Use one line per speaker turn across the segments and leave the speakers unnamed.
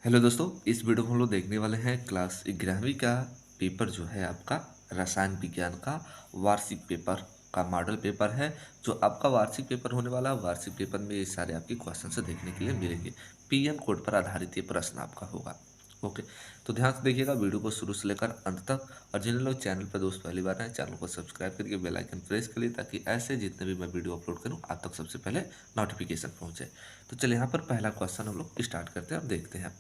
Hello दोस्तों, इस video में हम लोग देखने वाले हैं क्लास 11वीं का पेपर जो है आपका रसायन विज्ञान का वार्षिक पेपर का मॉडल पेपर है। जो आपका वार्षिक पेपर होने वाला है, वार्षिक पेपर में ये सारे आपके क्वेश्चन से देखने के लिए मिलेंगे। पीएन कोड पर आधारित ये प्रश्न आपका होगा। ओके, तो ध्यान से देखिएगा वीडियो को शुरू से लेकर अंत तक। और जिन लोग चैनल पर दोस्त पहली बार आए, चैनल को सब्सक्राइब करके बेल आइकन प्रेस करिए ताकि ऐसे जितने भी मैं वीडियो अपलोड करूँ आप तक सबसे पहले नोटिफिकेशन पहुँचे। तो चलिए यहाँ पर पहला क्वेश्चन हम लोग स्टार्ट करते हैं और देखते हैं।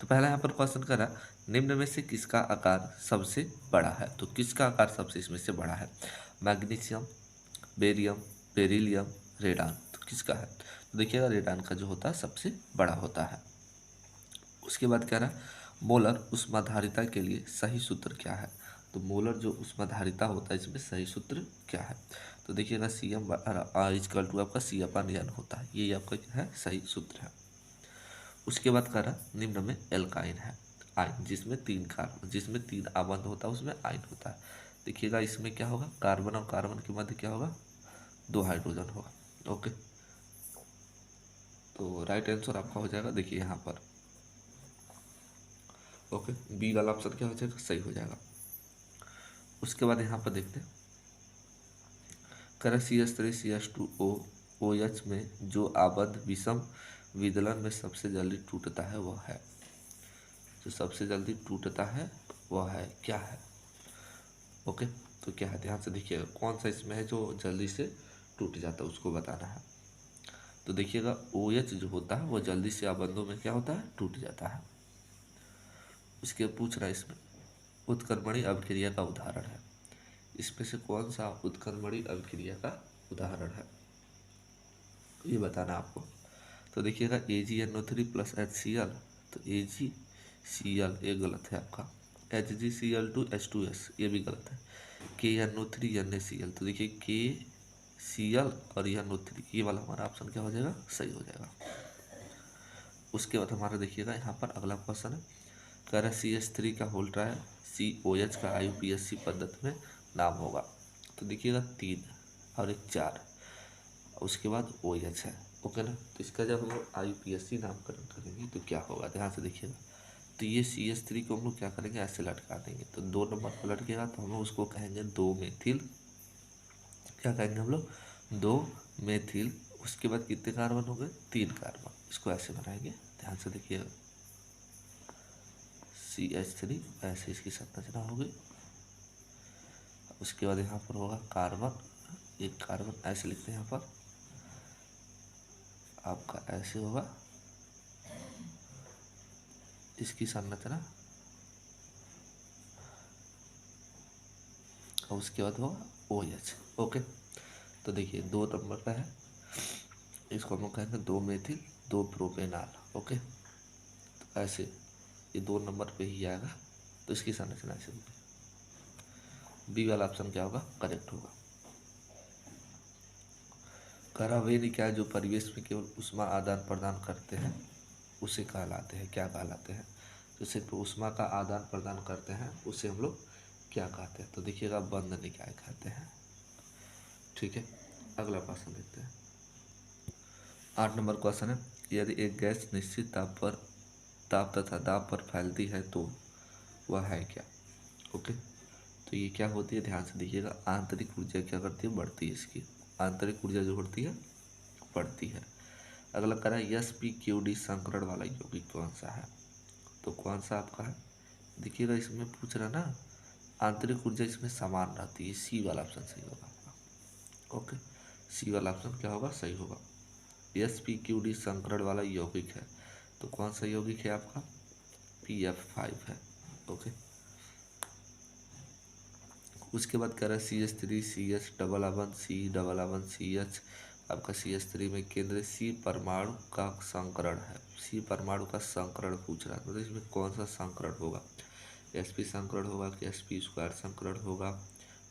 तो पहला यहाँ पर क्वेश्चन करा, निम्न में से किसका आकार सबसे बड़ा है। तो किसका आकार सबसे इसमें से बड़ा है? Magnesium, barium, beryllium, radon. तो किसका है? तो देखिएगा रेडान का जो होता है सबसे बड़ा होता है। उसके बाद कह रहा है मोलर ऊष्माधारिता के लिए सही सूत्र क्या है। तो मोलर जो ऊष्माधारिता होता है इसमें सही सूत्र क्या है? तो देखिएगा सी एम इजकल टू आपका सी अपन एन होता है, ये आपका क्या है सही सूत्र है। उसके बाद कह रहा निम्न में एल्काइन है आयन जिसमें तीन आबंध होता है उसमें आयन होता है। देखिएगा इसमें क्या होगा, कार्बन और कार्बन के मध्य क्या होगा, दो हाइड्रोजन होगा। ओके, तो राइट आंसर आपका हो जाएगा देखिए यहाँ पर। ओके, बी वाला ऑप्शन क्या हो जाएगा, सही हो जाएगा। उसके बाद यहाँ पर देखते हैं, कह CH3 CH2O OH में जो आबंध विषम विदलन में सबसे जल्दी टूटता है वह है। जो सबसे जल्दी टूटता है वह है क्या है? ओके, तो क्या है ध्यान से देखिएगा, कौन सा इसमें है जो जल्दी से टूट जाता है उसको बताना है। तो देखिएगा OH जो होता है वो जल्दी से आबंधों में क्या होता है, टूट जाता है। उसके पूछ रहा है इसमें उत्क्रमणी अभिक्रिया का उदाहरण है, इसमें से कौन सा उत्क्रमणी अभिक्रिया का उदाहरण है, ये बताना आपको। तो देखिएगा AgNO3 प्लस HCl, तो AgCl ये गलत है आपका। HgCl2H2S ये भी गलत है। KNO3 NaCl, तो देखिए KCl और NO3 ये वाला हमारा ऑप्शन क्या हो जाएगा, सही हो जाएगा। उसके बाद हमारा देखिएगा यहाँ पर अगला क्वेश्चन है, कह रहा CH3 का होल ट्रायल COH का IUPAC पद्धति में नाम होगा। तो देखिएगा 3 और एक 4, उसके बाद OH है। ओके ना, तो इसका जब हम लोग IUPAC नामकरण करेंगे तो क्या होगा, ध्यान से देखिएगा। तो ये CH3 को हम लोग क्या करेंगे, ऐसे लटका देंगे, तो 2 नंबर पर लटकेगा तो हम लोग उसको कहेंगे 2 मेथिल, क्या कहेंगे हम लोग, 2 मेथिल। उसके बाद कितने कार्बन हो गए, 3 कार्बन, इसको ऐसे बनाएंगे, ध्यान से देखिएगा। CH3 ऐसे इसकी संरचना होगी। उसके बाद यहाँ पर होगा कार्बन, एक कार्बन ऐसे लिखते हैं यहाँ पर, आपका ऐसे होगा इसकी संरचना। और उसके बाद होगा OH। ओके, तो देखिए 2 नंबर पे है, इसको हम लोग कहेंगे 2 मेथिल 2 प्रोपेनॉल। ओके, तो ऐसे ये 2 नंबर पे ही आएगा, तो इसकी संरचना ऐसे होगी। बी वाला ऑप्शन क्या होगा, करेक्ट होगा। करा वे क्या जो परिवेश में केवल ऊष्मा आदान प्रदान करते हैं उसे कहलाते हैं, क्या कहलाते हैं? तो सिर्फ ऊष्मा का आदान प्रदान करते हैं उसे हम लोग क्या कहते हैं? तो देखिएगा बंद निकाय कहते हैं। ठीक है, अगला क्वेश्चन देखते हैं। 8 नंबर क्वेश्चन है, यदि एक गैस निश्चित ताप तथा दाब पर फैलती है तो वह है क्या? ओके, तो ये क्या होती है, ध्यान से देखिएगा। आंतरिक ऊर्जा क्या करती है, बढ़ती है, इसकी आंतरिक ऊर्जा जो बढ़ती है बढ़ती है। अगला करा SpQD संकरण वाला यौगिक कौन सा है? तो कौन सा आपका है, देखिएगा इसमें पूछ रहा ना, आंतरिक ऊर्जा इसमें समान रहती है, सी वाला ऑप्शन सही होगा आपका। ओके, सी वाला ऑप्शन क्या होगा, सही होगा। SpQD संकरण वाला यौगिक है, तो कौन सा यौगिक है आपका, PF5 है। ओके, उसके बाद कह रहा है CH3 CH डबल आबंध C CH, आपका CH3 में केंद्र C परमाणु का संकरण है, C परमाणु का संकरण पूछ रहा है, मतलब इसमें कौन सा संकरण होगा, sp संकरण होगा कि sp² संकरण होगा,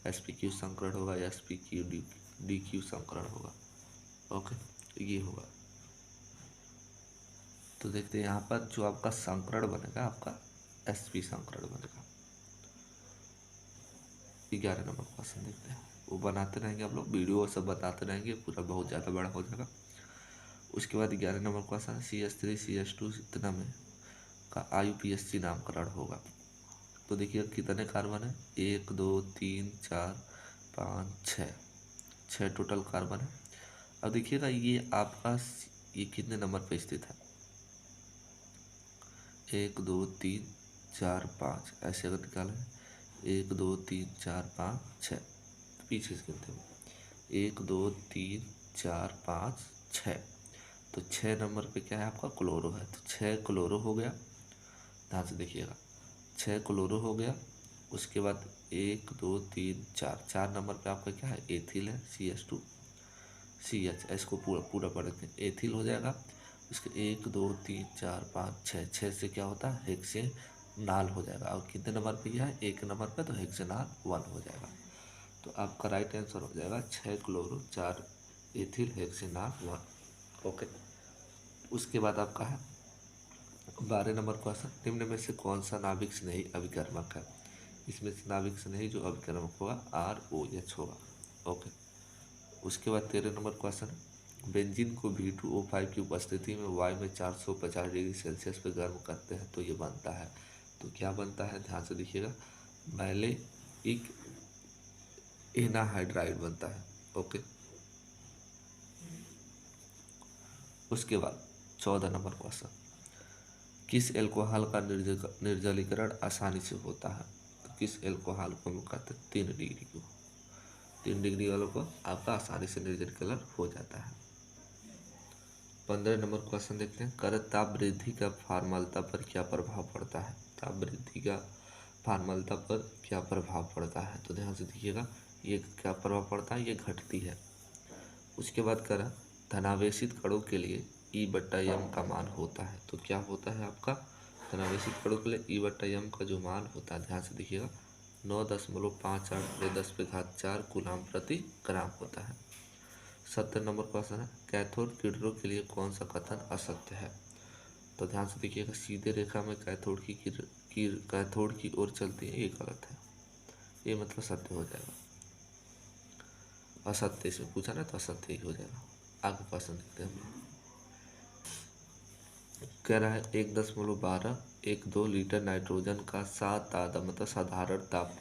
spq संकरण होगा या spq dq संकरण होगा। ओके, ये होगा। तो देखते हैं यहाँ पर जो आपका संकरण बनेगा आपका sp संकरण बनेगा। 11 नंबर क्वेश्चन देखते हैं, वो बनाते रहेंगे हम लोग, वीडियो सब बताते रहेंगे, पूरा बहुत ज़्यादा बड़ा हो जाएगा। उसके बाद 11 नंबर क्वेश्चन CH3 CH2 इतना में आपका IUPAC नामकरण होगा। तो देखिएगा कितने कार्बन है, 1 2 3 4 5 6, 6 टोटल कार्बन है। अब देखिएगा ये आपका ये कितने नंबर पे स्थित है, 1 2 3 4 5, ऐसे अगर निकालें 1 2 3 4 5 6, पीछे से गिनते हैं 1 2 3 4 5 6, तो 6 नंबर पे क्या है आपका क्लोरो है, तो 6 क्लोरो हो गया। ध्यान से देखिएगा 6 क्लोरो हो गया। उसके बाद 1 2 3 4, 4 नंबर पे आपका क्या है एथिल है, CH2CH, इसको पूरा पूरा पढ़ते हैं, एथिल हो जाएगा। इसके 1 2 3 4 5 6, 6 से क्या होता है हेक्सेनाल हो जाएगा। और कितने नंबर पे यह है, 1 नंबर पे, तो हेक्सेनाल 1 हो जाएगा। तो आपका राइट आंसर हो जाएगा 6 क्लोरो 4 एथिल हेक्सेनाल 1। ओके, उसके बाद आपका है 12 नंबर क्वेश्चन, निम्न में से कौन सा नाभिक स्नेही अभिकर्मक है। इसमें से नाभिक स्नेही जो अभिकर्मक होगा ROH होगा। ओके, उसके बाद 13 नंबर क्वेश्चन, बेंजीन को B2O5 की उपस्थिति में वायु में 450 डिग्री सेल्सियस पर गर्म करते हैं तो ये बनता है, तो क्या बनता है, ध्यान से देखिएगा, मैलेइक एनाहाइड्राइड बनता है। ओके, उसके बाद 14 नंबर क्वेश्चन, किस एल्कोहल का निर्जलीकरण आसानी से होता है, तो किस एल्कोहल को हम कहते हैं 3 डिग्री को, 3 डिग्री वालों को आपका आसानी से निर्जलीकरण हो जाता है। 15 नंबर क्वेश्चन देखते हैं, कर ताप वृद्धि का फार्मलता पर क्या प्रभाव पड़ता है, ताप वृद्धि का फार्मलता पर क्या प्रभाव पड़ता है, तो ध्यान से देखिएगा ये क्या प्रभाव पड़ता है, ये घटती है। उसके बाद करा धनावेशित कणों के लिए E/m का मान होता है, तो क्या होता है आपका धनावेशित कणों के लिए E/m का जो मान होता है, ध्यान से देखिएगा 9.58 कूलाम प्रति ग्राम होता है। 70 नंबर क्वेश्चन है, कैथोड किरणों के लिए कौन सा कथन असत्य है, तो ध्यान से देखिएगा सीधे रेखा में कैथोड की ओर चलती है, ये गलत है, ये मतलब सत्य हो जाएगा। असत्य इसमें पूछा ना, तो असत्य ही हो जाएगा। आगे क्वेश्चन देखते हैं हम। कह रहा है 1.12 लीटर नाइट्रोजन का मतलब साधारण ताप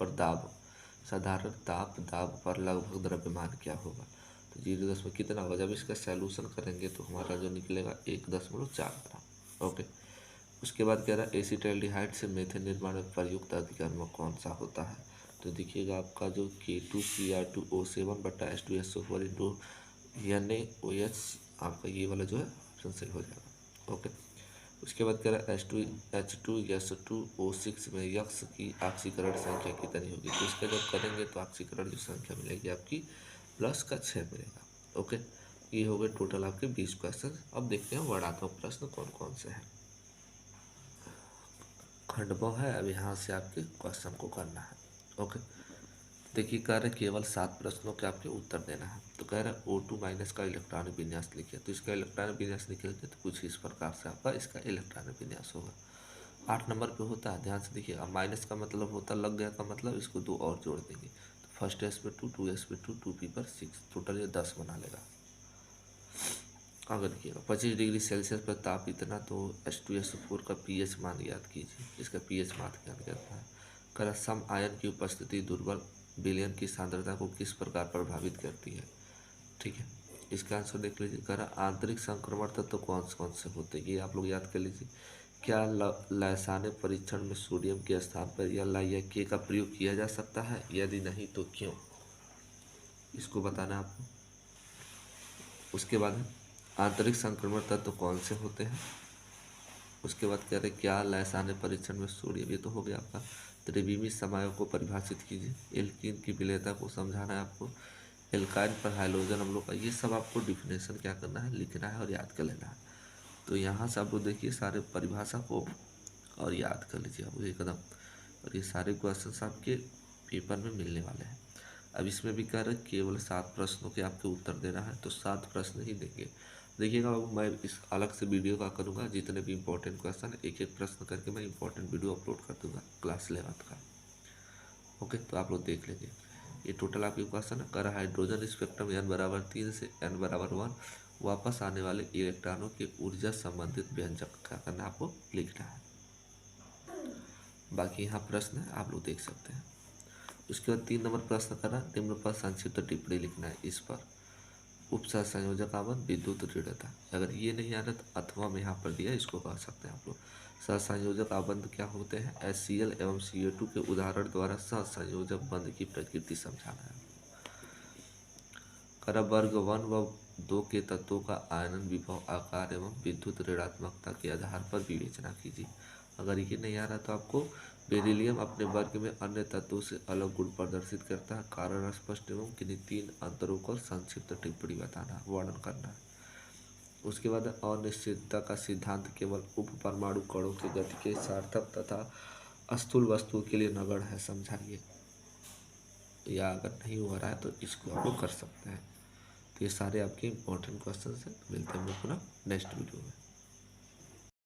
दाब पर लगभग द्रव्यमान क्या होगा, तो 0 कितना होगा, जब इसका सैल्यूशन करेंगे तो हमारा जो निकलेगा 1.4 ग्राम। ओके, उसके बाद कह रहा है एसिटाल्डिहाइड से मेथेन निर्माण में प्रयुक्त अभिकर्मक कौन सा होता है, तो देखिएगा आपका जो K2Cr2O7/H2SO4 NaOH आपका ये वाला जो है ऑप्शन सही हो जाएगा। ओके, उसके बाद कह रहा है H2S2O6 में यक्स की ऑक्सीकरण संख्या कितनी होगी, तो इसका जब करेंगे तो ऑक्सीकरण जो संख्या मिलेगी आपकी +6 मिलेगा। ओके, ये हो गए टोटल आपके 20 क्वेश्चन। अब देखते हैं वर्णात्मक प्रश्न कौन कौन से हैं। खंडमोह है, अब यहाँ से आपके क्वेश्चन को करना है। ओके, देखिए कह रहे केवल 7 प्रश्नों के आपके उत्तर देना है, तो कह रहे O2- का इलेक्ट्रॉनिक विन्यास लिखिए, तो इसका इलेक्ट्रॉनिक विन्यास लिखेंगे तो कुछ इस प्रकार से आपका इसका इलेक्ट्रॉनिक विन्यास होगा। 8 नंबर पे होता है, ध्यान से देखिए, अब माइनस का मतलब होता लग गया का मतलब इसको 2 और जोड़ देंगे, तो first sp2 2sp2 2p/6, total ये 10 बना लेगा। अगर देखिएगा 25 डिग्री सेल्सियस पर ताप इतना, तो H2SO4 का pH मान याद कीजिए, इसका pH मान याद करना है। कर सम आयन की उपस्थिति दुर्बल विलयन की सांद्रता को किस प्रकार प्रभावित करती है, ठीक है, इसका आंसर देख लीजिए। कर आंतरिक संक्रमण तत्व कौन से होते हैं, ये आप लोग याद कर लीजिए। क्या लाइसाने परीक्षण में सोडियम के स्थान पर LiK का प्रयोग किया जा सकता है, यदि नहीं तो क्यों, इसको बताना है आपको। उसके बाद आंतरिक संक्रमण तत्व कौन से होते हैं, उसके बाद कह रहे क्या लाइसाने परीक्षण में सोडियम, ये तो हो गया आपका। त्रिविमीय समायों को परिभाषित कीजिए, एल्कीन की विलेयता को समझाना है आपको, एल्काइन पर हाइड्रोजन अम्लों का, ये सब आपको डिफिनेशन क्या करना है, लिखना है और याद कर लेना है। तो यहाँ से आप लोग देखिए सारे परिभाषा को और याद कर लीजिए आप एकदम, और ये सारे क्वेश्चन आपके पेपर में मिलने वाले हैं। अब इसमें भी कह रहे केवल 7 प्रश्नों के आपके उत्तर देना है, तो 7 प्रश्न ही देंगे। देखिएगा मैं इस अलग से वीडियो का करूँगा, जितने भी इंपॉर्टेंट क्वेश्चन एक एक प्रश्न करके मैं इंपॉर्टेंट वीडियो अपलोड कर दूँगा क्लास 11th का। ओके, तो आप लोग देख लेंगे। ये टोटल आपके क्वेश्चन है। कर हाइड्रोजन स्पेक्ट्रम n=3 से n=1 वापस आने वाले इलेक्ट्रॉनों के ऊर्जा संबंधित व्यंजक क्या करना है, आपको लिखना है। बाकी यहाँ प्रश्न है, आप लोग देख सकते हैं। उसके बाद 3 नंबर प्रश्न करा, निम्न पर संक्षिप्त टिप्पणी लिखना है इस पर। उपसहसंयोजक आबंध, विद्युत दृढ़ता। अगर ये नहीं आ रहा तो अथवा में यहाँ पर दिया, इसको कह सकते हैं आप लोग। सहसंयोजक आबंध क्या होते हैं? HCl एवं CO2 के उदाहरण द्वारा सहसंयोजक बंध की प्रकृति समझाना है। करा वर्ग 1 व 2 के तत्वों का आयनन, विभव, आकार एवं विद्युत ऋणात्मकता के आधार पर विवेचना कीजिए। अगर ये नहीं आ रहा तो आपको बेरिलियम अपने वर्ग में अन्य तत्वों से अलग गुण प्रदर्शित करता है, कारण स्पष्ट एवं किन्हीं 3 अंतरों को संक्षिप्त टिप्पणी बताना, वर्णन करना है। उसके बाद अनिश्चितता का सिद्धांत केवल उप परमाणु कणों की गति के सार्थक तथा स्थूल वस्तुओं के लिए नगण्य है, समझाइए। या अगर नहीं हो रहा है तो इसको आप लोग कर सकते हैं। तो ये सारे आपके इंपॉर्टेंट क्वेश्चन हैं। मिलते हैं हम लोग पुनः नेक्स्ट वीडियो में।